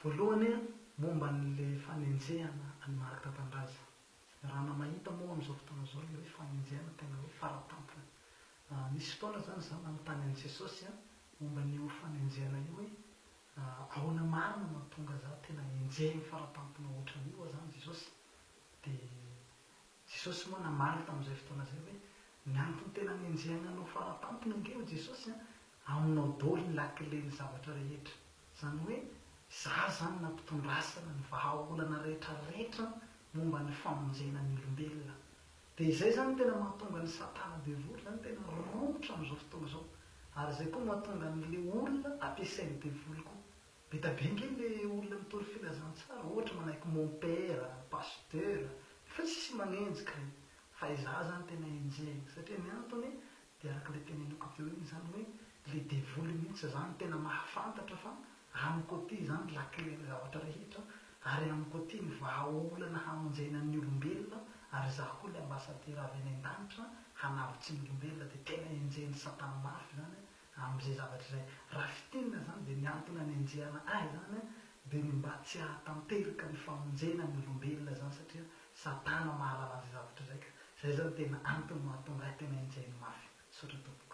Voalohany a momba n'le fanenjehana any marika tandraza. Raha na mahita moa amin'izao fotoana izao le hoe fanenjehana tena hoe fara-tampona. Nisy fotoana zany zaho nanontany an'i Jesosy a momba n'io fanenjehana io hoe ahoana marina mahatonga zaho tena enjehiny fara-tampona ohatran'io zany Jesosy. Dia Jesosy moa namaly tamin'izay fotoana izay hoe ny antony tena nenjehana anao fara-tampona ange Jesosy a aminao daholo ny lakile ny zavatra rehetra. Zany hoe izaho zany nampitondrasana ny vahaolana rehetrarehetra momba ny famonjena ny olombelona. Dia izay zany tena mahatonga ny Satana devoly zany tena romotra amin'izao fotoana izao. Ary izay koa mahatonga n'le olona ampiasain'ny devoly koa. Beta be nge le olona mitory filazantsara, ohatra manaiky mon père, pasteur, fa tsisy manenjika regny. Fa izaho zany tena enjehiny satria ny antony dia araka ilay teneniko teo iny zany hoe le devoly mihitsy zany tena mahafantatra fa amiko aty zany lakilen'ny zavatra rehetra ary amiko aty ny vahaolana hamonjena ny olombelona ary izaho koa ilay ambasadera avy any an-danitra hanavitsy ny olombelona dia tena enjehin'ny Satana mafy zany amin'izay zavatra izay. Raha fitinina zany dia ny antony hanenjehana ahy zany dia ny mba tsy hahatanteraka ny famonjena ny olombelona zany satria Satana mahalala an'izay zavatra izay ka. Izay zany tena antony mahatonga ahy tena enjehiny mafy. Sotra tompoko.